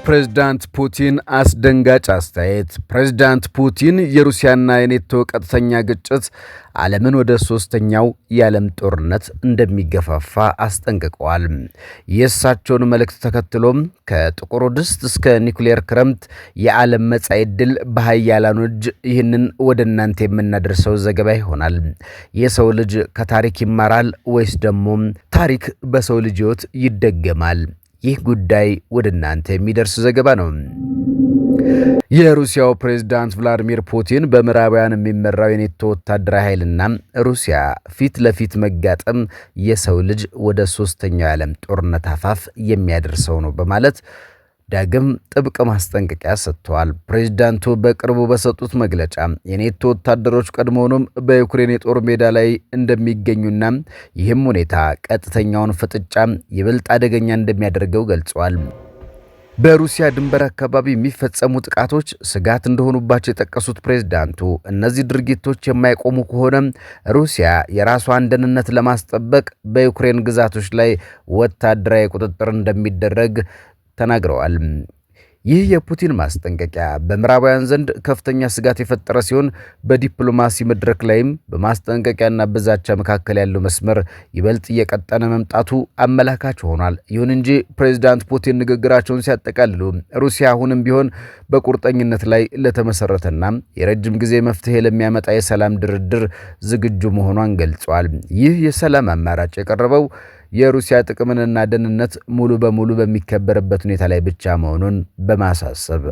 የፕሬዝዳንት ፑቲን አስደንጋጭ አስተያየት። ፕሬዝዳንት ፑቲን የሩሲያና የኔቶ ቀጥተኛ ግጭት ዓለምን ወደ ሶስተኛው የዓለም ጦርነት እንደሚገፋፋ አስጠንቅቀዋል። የእሳቸውን መልእክት ተከትሎም ከጥቁር ድስት እስከ ኒውክሌር ክረምት የዓለም መጻኢ ዕድል በኃያላኑ እጅ፣ ይህንን ወደ እናንተ የምናደርሰው ዘገባ ይሆናል። የሰው ልጅ ከታሪክ ይማራል ወይስ ደግሞ ታሪክ በሰው ልጅ ሕይወት ይደገማል? ይህ ጉዳይ ወደ እናንተ የሚደርስ ዘገባ ነው። የሩሲያው ፕሬዝዳንት ቭላዲሚር ፑቲን በምዕራባውያን የሚመራው የኔቶ ወታደራዊ ኃይልና ሩሲያ ፊት ለፊት መጋጠም የሰው ልጅ ወደ ሶስተኛው የዓለም ጦርነት አፋፍ የሚያደርሰው ነው በማለት ዳግም ጥብቅ ማስጠንቀቂያ ሰጥተዋል። ፕሬዝዳንቱ በቅርቡ በሰጡት መግለጫ የኔቶ ወታደሮች ቀድሞውንም በዩክሬን የጦር ሜዳ ላይ እንደሚገኙና ይህም ሁኔታ ቀጥተኛውን ፍጥጫ ይበልጥ አደገኛ እንደሚያደርገው ገልጸዋል። በሩሲያ ድንበር አካባቢ የሚፈጸሙ ጥቃቶች ስጋት እንደሆኑባቸው የጠቀሱት ፕሬዝዳንቱ እነዚህ ድርጊቶች የማይቆሙ ከሆነ ሩሲያ የራሷን ደህንነት ለማስጠበቅ በዩክሬን ግዛቶች ላይ ወታደራዊ ቁጥጥር እንደሚደረግ ተናግረዋል። ይህ የፑቲን ማስጠንቀቂያ በምዕራባውያን ዘንድ ከፍተኛ ስጋት የፈጠረ ሲሆን በዲፕሎማሲ መድረክ ላይም በማስጠንቀቂያና በዛቻ መካከል ያለው መስመር ይበልጥ እየቀጠነ መምጣቱ አመላካች ሆኗል። ይሁን እንጂ ፕሬዝዳንት ፑቲን ንግግራቸውን ሲያጠቃልሉ ሩሲያ አሁንም ቢሆን በቁርጠኝነት ላይ ለተመሰረተና የረጅም ጊዜ መፍትሄ ለሚያመጣ የሰላም ድርድር ዝግጁ መሆኗን ገልጸዋል። ይህ የሰላም አማራጭ የቀረበው የሩሲያ ጥቅምንና ደህንነት ሙሉ በሙሉ በሚከበርበት ሁኔታ ላይ ብቻ መሆኑን በማሳሰብ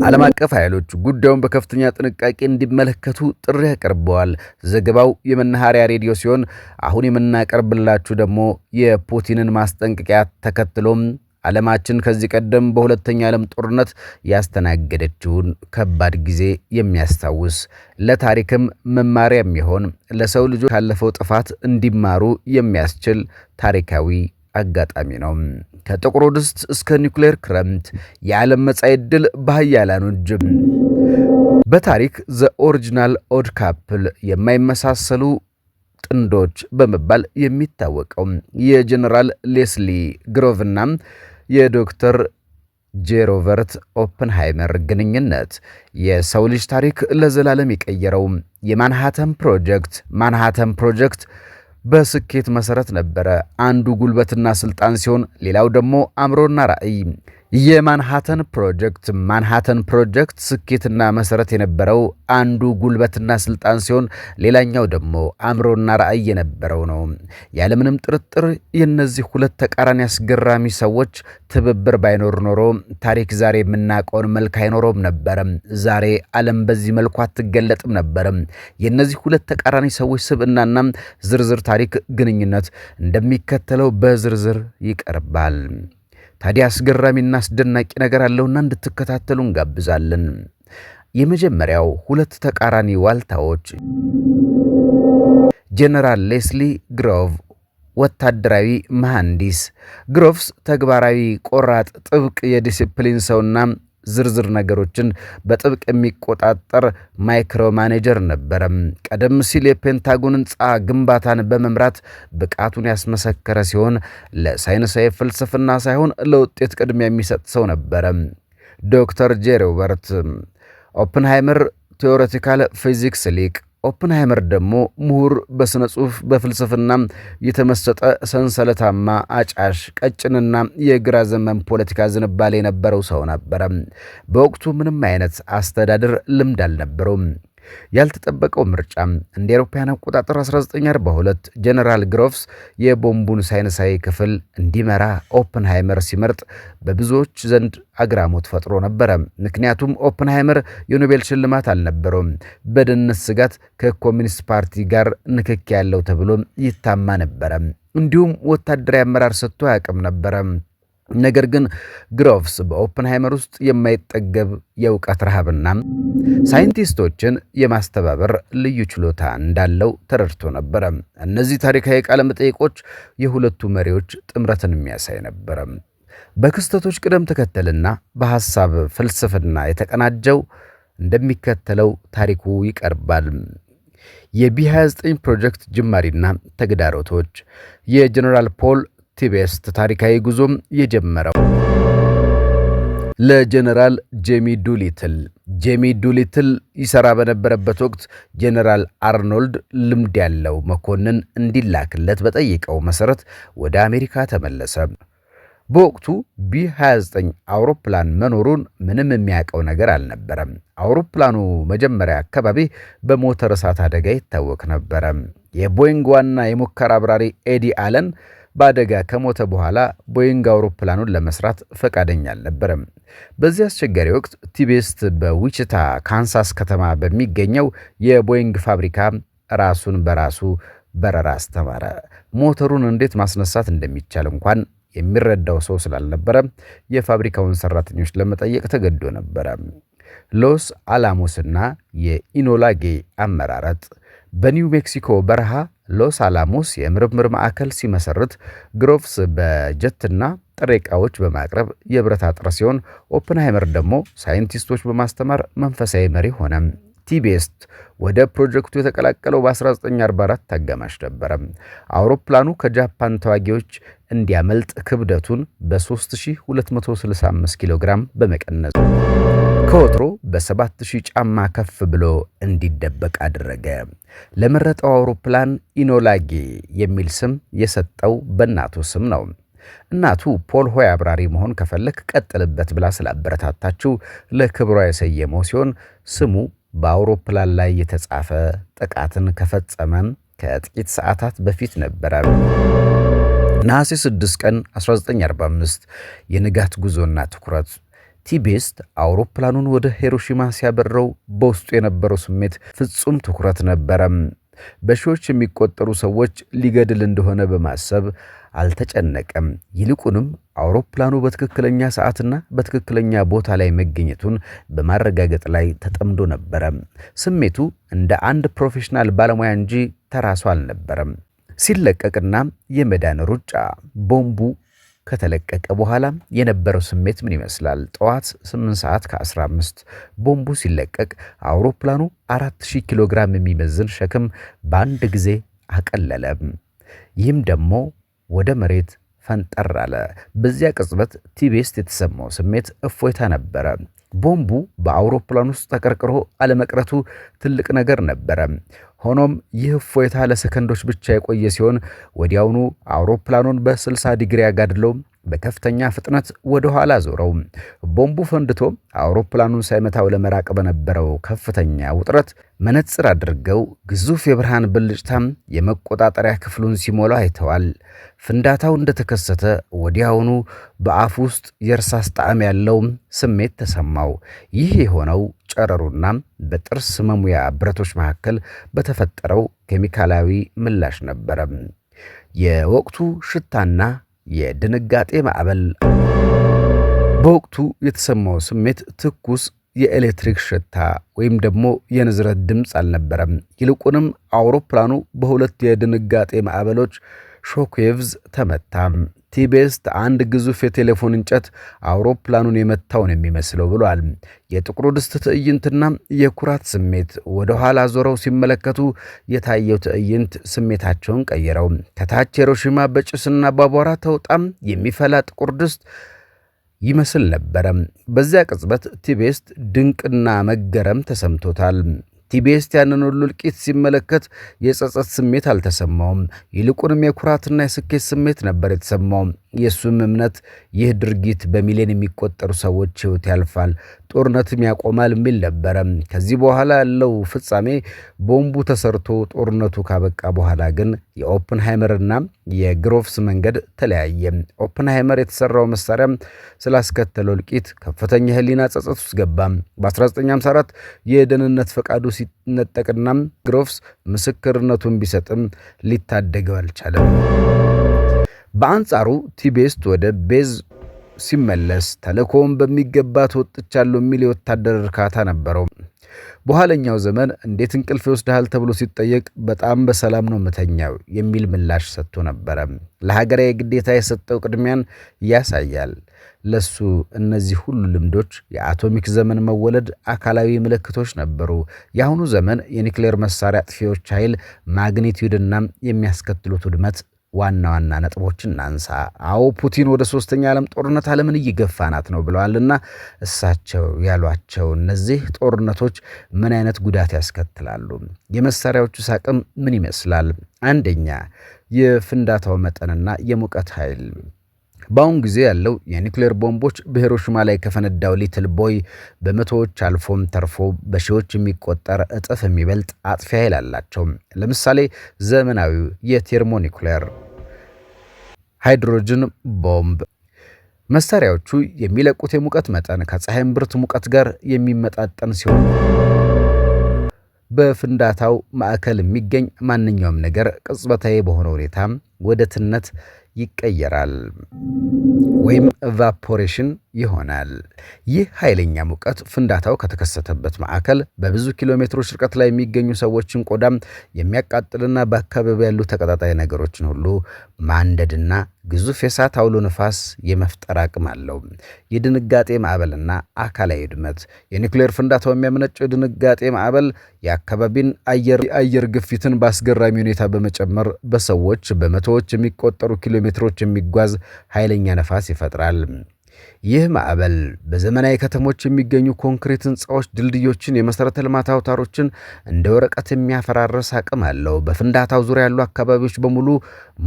ዓለም አቀፍ ኃይሎች ጉዳዩን በከፍተኛ ጥንቃቄ እንዲመለከቱ ጥሪ አቅርበዋል። ዘገባው የመናኸሪያ ሬዲዮ ሲሆን አሁን የምናቀርብላችሁ ደግሞ የፑቲንን ማስጠንቀቂያ ተከትሎም ዓለማችን ከዚህ ቀደም በሁለተኛ ዓለም ጦርነት ያስተናገደችውን ከባድ ጊዜ የሚያስታውስ ለታሪክም መማሪያ የሚሆን ለሰው ልጆች ካለፈው ጥፋት እንዲማሩ የሚያስችል ታሪካዊ አጋጣሚ ነው። ከጥቁር ድስት እስከ ኒውክሌር ክረምት የዓለም መጻኢ ዕድል በኃያላኑ እጅ። በታሪክ ዘ ኦሪጂናል ኦድ ካፕል የማይመሳሰሉ ጥንዶች በመባል የሚታወቀው የጀነራል ሌስሊ ግሮቭና የዶክተር ጄ ሮበርት ኦፕንሃይመር ግንኙነት የሰው ልጅ ታሪክ ለዘላለም የቀየረው የማንሃተን ፕሮጀክት በስኬት መሰረት ነበረ። አንዱ ጉልበትና ስልጣን ሲሆን ሌላው ደግሞ አእምሮና ራዕይ። የማንሃተን ፕሮጀክት ስኬትና መሰረት የነበረው አንዱ ጉልበትና ስልጣን ሲሆን ሌላኛው ደግሞ አእምሮና ራዕይ የነበረው ነው። ያለምንም ጥርጥር የነዚህ ሁለት ተቃራኒ አስገራሚ ሰዎች ትብብር ባይኖር ኖሮ ታሪክ ዛሬ የምናውቀውን መልክ አይኖረውም ነበር። ዛሬ ዓለም በዚህ መልኩ አትገለጥም ነበር። የነዚህ ሁለት ተቃራኒ ሰዎች ስብዕናና ዝርዝር ታሪክ ግንኙነት እንደሚከተለው በዝርዝር ይቀርባል። ታዲያ አስገራሚና አስደናቂ ነገር አለውና እንድትከታተሉ እንጋብዛለን። የመጀመሪያው ሁለት ተቃራኒ ዋልታዎች። ጀነራል ሌስሊ ግሮቭ ወታደራዊ መሐንዲስ። ግሮቭስ ተግባራዊ፣ ቆራጥ፣ ጥብቅ የዲሲፕሊን ሰውና ዝርዝር ነገሮችን በጥብቅ የሚቆጣጠር ማይክሮ ማኔጀር ነበረ። ቀደም ሲል የፔንታጎን ሕንፃ ግንባታን በመምራት ብቃቱን ያስመሰከረ ሲሆን ለሳይንሳዊ ፍልስፍና ሳይሆን ለውጤት ቅድሚያ የሚሰጥ ሰው ነበረ። ዶክተር ጄ ሮበርት ኦፕንሃይመር ቴዎሬቲካል ፊዚክስ ሊቅ። ኦፕንሃይመር ደግሞ ምሁር፣ በስነ ጽሑፍ በፍልስፍና የተመሰጠ ሰንሰለታማ፣ አጫሽ፣ ቀጭንና የግራ ዘመን ፖለቲካ ዝንባሌ የነበረው ሰው ነበረ። በወቅቱ ምንም አይነት አስተዳደር ልምድ አልነበረውም። ያልተጠበቀው ምርጫ እንደ አውሮፓውያን አቆጣጠር 1942 ጀነራል ግሮቭስ የቦምቡን ሳይንሳዊ ክፍል እንዲመራ ኦፕንሃይመር ሲመርጥ በብዙዎች ዘንድ አግራሞት ፈጥሮ ነበረ። ምክንያቱም ኦፕንሃይመር የኖቤል ሽልማት አልነበረውም። በደህንነት ስጋት ከኮሚኒስት ፓርቲ ጋር ንክኪ ያለው ተብሎ ይታማ ነበረ። እንዲሁም ወታደራዊ አመራር ሰጥቶ አያውቅም ነበረ። ነገር ግን ግሮቭስ በኦፕንሃይመር ውስጥ የማይጠገብ የእውቀት ረሃብና ሳይንቲስቶችን የማስተባበር ልዩ ችሎታ እንዳለው ተረድቶ ነበረ። እነዚህ ታሪካዊ ቃለ መጠይቆች የሁለቱ መሪዎች ጥምረትን የሚያሳይ ነበረ። በክስተቶች ቅደም ተከተልና በሐሳብ ፍልስፍና የተቀናጀው እንደሚከተለው ታሪኩ ይቀርባል። የቢ29 ፕሮጀክት ጅማሪና ተግዳሮቶች። የጀነራል ፖል ቲቤስት ታሪካዊ ጉዞም የጀመረው ለጀነራል ጄሚ ዱሊትል ይሰራ በነበረበት ወቅት ጀነራል አርኖልድ ልምድ ያለው መኮንን እንዲላክለት በጠየቀው መሰረት ወደ አሜሪካ ተመለሰ። በወቅቱ ቢ29 አውሮፕላን መኖሩን ምንም የሚያውቀው ነገር አልነበረም። አውሮፕላኑ መጀመሪያ አካባቢ በሞተር እሳት አደጋ ይታወቅ ነበረ። የቦይንግ ዋና የሙከራ አብራሪ ኤዲ አለን በአደጋ ከሞተ በኋላ ቦይንግ አውሮፕላኑን ለመስራት ፈቃደኛ አልነበረም። በዚህ አስቸጋሪ ወቅት ቲቤስት በዊችታ ካንሳስ ከተማ በሚገኘው የቦይንግ ፋብሪካ ራሱን በራሱ በረራ አስተማረ። ሞተሩን እንዴት ማስነሳት እንደሚቻል እንኳን የሚረዳው ሰው ስላልነበረ የፋብሪካውን ሰራተኞች ለመጠየቅ ተገዶ ነበረ። ሎስ አላሞስና የኢኖላ ጌይ አመራረጥ በኒው ሜክሲኮ በረሃ ሎስ አላሞስ የምርምር ማዕከል ሲመሰርት ግሮቭስ በጀትና ጥሬ ዕቃዎች በማቅረብ የብረት አጥር ሲሆን ኦፕንሃይመር ደግሞ ሳይንቲስቶች በማስተማር መንፈሳዊ መሪ ሆነ። ቲቤስት ወደ ፕሮጀክቱ የተቀላቀለው በ1944 አጋማሽ ነበረ። አውሮፕላኑ ከጃፓን ተዋጊዎች እንዲያመልጥ ክብደቱን በ3265 ኪሎ ግራም በመቀነስ ከወትሮ በ7000 ጫማ ከፍ ብሎ እንዲደበቅ አደረገ። ለመረጠው አውሮፕላን ኢኖላ ጌይ የሚል ስም የሰጠው በእናቱ ስም ነው። እናቱ ፖል ሆይ አብራሪ መሆን ከፈለክ ቀጥልበት ብላ ስላበረታታችው ለክብሯ የሰየመው ሲሆን ስሙ በአውሮፕላን ላይ የተጻፈ ጥቃትን ከፈጸመ ከጥቂት ሰዓታት በፊት ነበረ። ነሐሴ 6 ቀን 1945 የንጋት ጉዞና ትኩረት ቲቤስት አውሮፕላኑን ወደ ሂሮሺማ ሲያበረው በውስጡ የነበረው ስሜት ፍጹም ትኩረት ነበረ። በሺዎች የሚቆጠሩ ሰዎች ሊገድል እንደሆነ በማሰብ አልተጨነቀም። ይልቁንም አውሮፕላኑ በትክክለኛ ሰዓትና በትክክለኛ ቦታ ላይ መገኘቱን በማረጋገጥ ላይ ተጠምዶ ነበረ። ስሜቱ እንደ አንድ ፕሮፌሽናል ባለሙያ እንጂ ተራሱ አልነበረም። ሲለቀቅና የመዳን ሩጫ ቦምቡ ከተለቀቀ በኋላ የነበረው ስሜት ምን ይመስላል? ጠዋት 8 ሰዓት ከ15 ቦምቡ ሲለቀቅ አውሮፕላኑ 4000 ኪሎ ግራም የሚመዝን ሸክም በአንድ ጊዜ አቀለለ። ይህም ደግሞ ወደ መሬት ፈንጠር አለ። በዚያ ቅጽበት ቲቤስት የተሰማው ስሜት እፎይታ ነበረ። ቦምቡ በአውሮፕላን ውስጥ ተቀርቅሮ አለመቅረቱ ትልቅ ነገር ነበረ። ሆኖም ይህ እፎይታ ለሰከንዶች ብቻ የቆየ ሲሆን ወዲያውኑ አውሮፕላኑን በ60 ዲግሪ አጋድሎ በከፍተኛ ፍጥነት ወደ ኋላ ዞረው። ቦምቡ ፈንድቶ አውሮፕላኑን ሳይመታው ለመራቅ በነበረው ከፍተኛ ውጥረት መነጽር አድርገው ግዙፍ የብርሃን ብልጭታም የመቆጣጠሪያ ክፍሉን ሲሞላ አይተዋል። ፍንዳታው እንደተከሰተ ወዲያውኑ በአፍ ውስጥ የእርሳስ ጣዕም ያለው ስሜት ተሰማው። ይህ የሆነው ጨረሩና በጥርስ መሙያ ብረቶች መካከል በተፈጠረው ኬሚካላዊ ምላሽ ነበረ። የወቅቱ ሽታና የድንጋጤ ማዕበል። በወቅቱ የተሰማው ስሜት ትኩስ የኤሌክትሪክ ሽታ ወይም ደግሞ የንዝረት ድምፅ አልነበረም። ይልቁንም አውሮፕላኑ በሁለት የድንጋጤ ማዕበሎች ሾክዌቭዝ ተመታ። ቲቤስት አንድ ግዙፍ የቴሌፎን እንጨት አውሮፕላኑን የመታውን የሚመስለው ብሏል። የጥቁሩ ድስት ትዕይንትና የኩራት ስሜት ወደ ኋላ ዞረው ሲመለከቱ የታየው ትዕይንት ስሜታቸውን ቀየረው። ከታች ሂሮሺማ በጭስና በአቧራ ተውጣም የሚፈላ ጥቁር ድስት ይመስል ነበረ። በዚያ ቅጽበት ቲቤስት ድንቅና መገረም ተሰምቶታል። ቲቤስት ያንን ሁሉ እልቂት ሲመለከት የጸጸት ስሜት አልተሰማውም። ይልቁንም የኩራትና የስኬት ስሜት ነበር የተሰማው። የሱም እምነት ይህ ድርጊት በሚሊዮን የሚቆጠሩ ሰዎች ሕይወት ያልፋል፣ ጦርነትም ያቆማል የሚል ነበረ። ከዚህ በኋላ ያለው ፍጻሜ ቦምቡ ተሰርቶ ጦርነቱ ካበቃ በኋላ ግን የኦፕንሃይመርና የግሮቭስ መንገድ ተለያየ። ኦፕንሃይመር የተሰራው መሳሪያ ስላስከተለው እልቂት ከፍተኛ ሕሊና ጸጸት ውስጥ ገባ። በ1954 የደህንነት ፈቃዱ ሲነጠቅና ግሮቭስ ምስክርነቱን ቢሰጥም ሊታደገው አልቻለም። በአንጻሩ ቲቤስት ወደ ቤዝ ሲመለስ ተልእኮውን በሚገባ ተወጥቻለሁ የሚል የወታደር እርካታ ነበረው። በኋለኛው ዘመን እንዴት እንቅልፍ ይወስድሃል ተብሎ ሲጠየቅ በጣም በሰላም ነው መተኛው የሚል ምላሽ ሰጥቶ ነበረ። ለሀገራዊ ግዴታ የሰጠው ቅድሚያን ያሳያል። ለሱ እነዚህ ሁሉ ልምዶች የአቶሚክ ዘመን መወለድ አካላዊ ምልክቶች ነበሩ። የአሁኑ ዘመን የኒውክሌር መሳሪያ አጥፊዎች ኃይል ማግኒቲዩድና የሚያስከትሉት ውድመት ዋና ዋና ነጥቦችን እናንሳ። አዎ ፑቲን ወደ ሶስተኛ ዓለም ጦርነት ዓለምን እየገፋናት ነው ብለዋልና እሳቸው ያሏቸው እነዚህ ጦርነቶች ምን አይነት ጉዳት ያስከትላሉ? የመሳሪያዎቹ አቅም ምን ይመስላል? አንደኛ፣ የፍንዳታው መጠንና የሙቀት ኃይል። በአሁን ጊዜ ያለው የኒውክሌር ቦምቦች በሂሮሺማ ላይ ከፈነዳው ሊትል ቦይ በመቶዎች አልፎም ተርፎ በሺዎች የሚቆጠር እጥፍ የሚበልጥ አጥፊ ኃይል አላቸው። ለምሳሌ ዘመናዊው የቴርሞኒውክሌር ሃይድሮጅን ቦምብ መሳሪያዎቹ የሚለቁት የሙቀት መጠን ከፀሐይ እምብርት ሙቀት ጋር የሚመጣጠን ሲሆን በፍንዳታው ማዕከል የሚገኝ ማንኛውም ነገር ቅጽበታዊ በሆነ ሁኔታ ወደ ትነት ይቀየራል ወይም ኢቫፖሬሽን ይሆናል። ይህ ኃይለኛ ሙቀት ፍንዳታው ከተከሰተበት ማዕከል በብዙ ኪሎ ሜትሮች ርቀት ላይ የሚገኙ ሰዎችን ቆዳም የሚያቃጥልና በአካባቢው ያሉ ተቀጣጣይ ነገሮችን ሁሉ ማንደድና ግዙፍ የእሳት አውሎ ነፋስ የመፍጠር አቅም አለው። የድንጋጤ ማዕበልና አካላዊ ውድመት። የኒውክሌር ፍንዳታው የሚያመነጨው የድንጋጤ ማዕበል የአካባቢን አየር ግፊትን በአስገራሚ ሁኔታ በመጨመር በሰዎች በመቶዎች የሚቆጠሩ ኪሎ ሜትሮች የሚጓዝ ኃይለኛ ነፋስ ይፈጥራል። ይህ ማዕበል በዘመናዊ ከተሞች የሚገኙ ኮንክሪት ህንፃዎች፣ ድልድዮችን፣ የመሰረተ ልማት አውታሮችን እንደ ወረቀት የሚያፈራርስ አቅም አለው። በፍንዳታው ዙሪያ ያሉ አካባቢዎች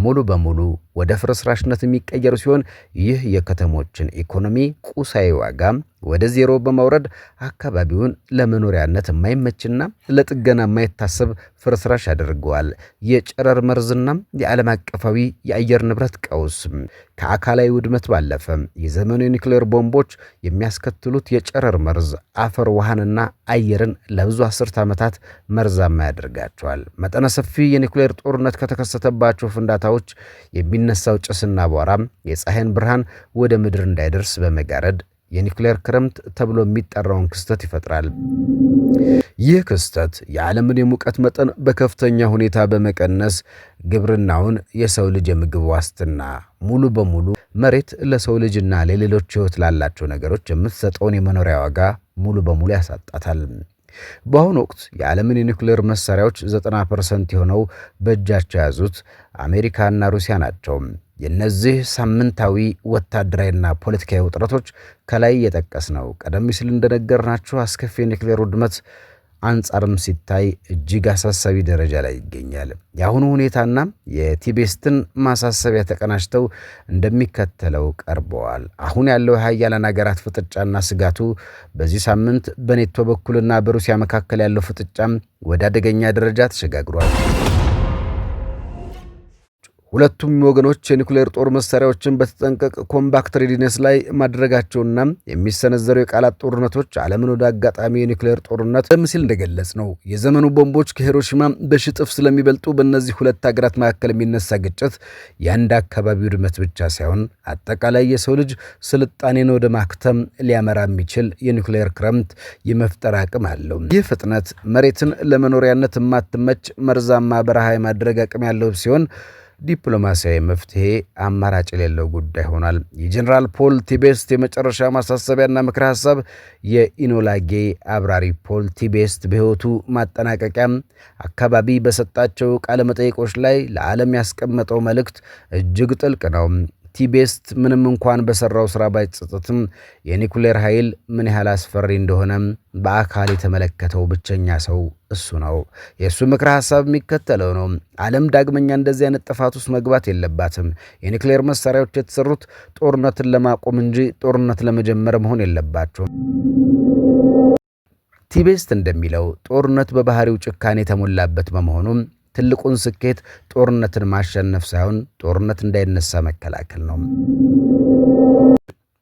ሙሉ በሙሉ ወደ ፍርስራሽነት የሚቀየሩ ሲሆን ይህ የከተሞችን ኢኮኖሚ ቁሳዊ ዋጋ ወደ ዜሮ በማውረድ አካባቢውን ለመኖሪያነት የማይመችና ለጥገና የማይታሰብ ፍርስራሽ ያደርገዋል። የጨረር መርዝና የዓለም አቀፋዊ የአየር ንብረት ቀውስ። ከአካላዊ ውድመት ባለፈ የዘመኑ የኒውክሌር ቦምቦች የሚያስከትሉት የጨረር መርዝ አፈር፣ ውሃንና አየርን ለብዙ አስርት ዓመታት መርዛማ ያደርጋቸዋል። መጠነ ሰፊ የኒውክሌር ጦርነት ከተከሰተባቸው ፍንዳታዎች የሚነሳው ጭስና አቧራም የፀሐይን ብርሃን ወደ ምድር እንዳይደርስ በመጋረድ የኒውክሌር ክረምት ተብሎ የሚጠራውን ክስተት ይፈጥራል። ይህ ክስተት የዓለምን የሙቀት መጠን በከፍተኛ ሁኔታ በመቀነስ ግብርናውን፣ የሰው ልጅ የምግብ ዋስትና ሙሉ በሙሉ መሬት ለሰው ልጅና ለሌሎች ሕይወት ላላቸው ነገሮች የምትሰጠውን የመኖሪያ ዋጋ ሙሉ በሙሉ ያሳጣታል። በአሁኑ ወቅት የዓለምን የኒውክሌር መሳሪያዎች 90% የሆነው በእጃቸው የያዙት አሜሪካና ሩሲያ ናቸው። የነዚህ ሳምንታዊ ወታደራዊና ፖለቲካዊ ውጥረቶች ከላይ የጠቀስነው ቀደም ሲል እንደነገርናችሁ አስከፊ የኒውክሌር ውድመት አንጻርም ሲታይ እጅግ አሳሳቢ ደረጃ ላይ ይገኛል። የአሁኑ ሁኔታና የቲቤስትን ማሳሰቢያ ተቀናጅተው እንደሚከተለው ቀርበዋል። አሁን ያለው የሀያላን ሀገራት ፍጥጫና ስጋቱ በዚህ ሳምንት በኔቶ በኩልና በሩሲያ መካከል ያለው ፍጥጫም ወደ አደገኛ ደረጃ ተሸጋግሯል። ሁለቱም ወገኖች የኒውክሌር ጦር መሳሪያዎችን በተጠንቀቅ ኮምባክት ሬዲነስ ላይ ማድረጋቸውና የሚሰነዘሩ የቃላት ጦርነቶች ዓለምን ወደ አጋጣሚ የኒውክሌር ጦርነት ምስል እንደገለጽ ነው። የዘመኑ ቦምቦች ከሂሮሺማ በሽጥፍ ስለሚበልጡ በእነዚህ ሁለት ሀገራት መካከል የሚነሳ ግጭት የአንድ አካባቢ ውድመት ብቻ ሳይሆን አጠቃላይ የሰው ልጅ ስልጣኔን ወደ ማክተም ሊያመራ የሚችል የኒውክሌር ክረምት የመፍጠር አቅም አለው። ይህ ፍጥነት መሬትን ለመኖሪያነት የማትመች መርዛማ በረሃ የማድረግ አቅም ያለው ሲሆን ዲፕሎማሲያዊ መፍትሄ አማራጭ የሌለው ጉዳይ ሆኗል። የጀነራል ፖል ቲቤስት የመጨረሻ ማሳሰቢያና ምክረ ሐሳብ የኢኖላጌ አብራሪ ፖል ቲቤስት በሕይወቱ ማጠናቀቂያም አካባቢ በሰጣቸው ቃለ መጠይቆች ላይ ለዓለም ያስቀመጠው መልእክት እጅግ ጥልቅ ነው። ቲቤስት ምንም እንኳን በሰራው ስራ ባይጸጸትም የኒውክሌር ኃይል ምን ያህል አስፈሪ እንደሆነ በአካል የተመለከተው ብቸኛ ሰው እሱ ነው። የእሱ ምክረ ሐሳብ የሚከተለው ነው። ዓለም ዳግመኛ እንደዚህ አይነት ጥፋት ውስጥ መግባት የለባትም። የኒውክሌር መሳሪያዎች የተሰሩት ጦርነትን ለማቆም እንጂ ጦርነት ለመጀመር መሆን የለባቸውም። ቲቤስት እንደሚለው ጦርነት በባህሪው ጭካኔ የተሞላበት በመሆኑም ትልቁን ስኬት ጦርነትን ማሸነፍ ሳይሆን ጦርነት እንዳይነሳ መከላከል ነው።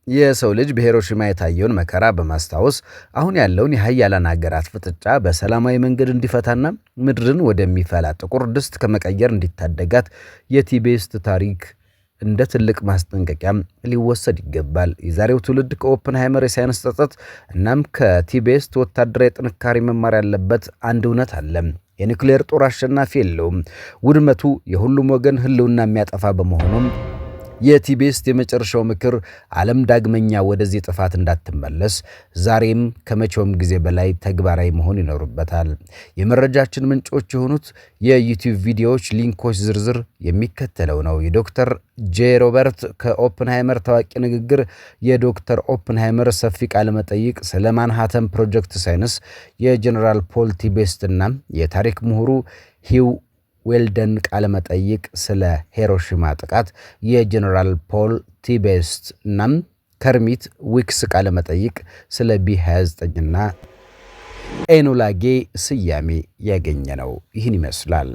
የሰው ልጅ በሂሮሺማ የታየውን መከራ በማስታወስ አሁን ያለውን የሀያላን ሀገራት ፍጥጫ በሰላማዊ መንገድ እንዲፈታና ምድርን ወደሚፈላ ጥቁር ድስት ከመቀየር እንዲታደጋት የቲቤስት ታሪክ እንደ ትልቅ ማስጠንቀቂያም ሊወሰድ ይገባል። የዛሬው ትውልድ ከኦፕንሃይመር የሳይንስ ጸጸት እናም ከቲቤስት ወታደራዊ ጥንካሬ መማር ያለበት አንድ እውነት አለ። የኒውክሌር ጦር አሸናፊ የለውም። ውድመቱ የሁሉም ወገን ህልውና የሚያጠፋ በመሆኑም የቲቤስት የመጨረሻው ምክር ዓለም ዳግመኛ ወደዚህ ጥፋት እንዳትመለስ ዛሬም ከመቼውም ጊዜ በላይ ተግባራዊ መሆን ይኖርበታል። የመረጃችን ምንጮች የሆኑት የዩቲዩብ ቪዲዮዎች ሊንኮች ዝርዝር የሚከተለው ነው። የዶክተር ጄ ሮበርት ከኦፕንሃይመር ታዋቂ ንግግር፣ የዶክተር ኦፕንሃይመር ሰፊ ቃለ መጠይቅ ስለ ማንሃተን ፕሮጀክት ሳይንስ፣ የጀነራል ፖል ቲቤስት እና የታሪክ ምሁሩ ሂው ዌልደን ቃለ መጠይቅ ስለ ሂሮሺማ ጥቃት፣ የጀነራል ፖል ቲቤስት እና ከርሚት ዊክስ ቃለ መጠይቅ ስለ ቢ29 እና ኤኖላ ጌይ ስያሜ ያገኘ ነው። ይህን ይመስላል።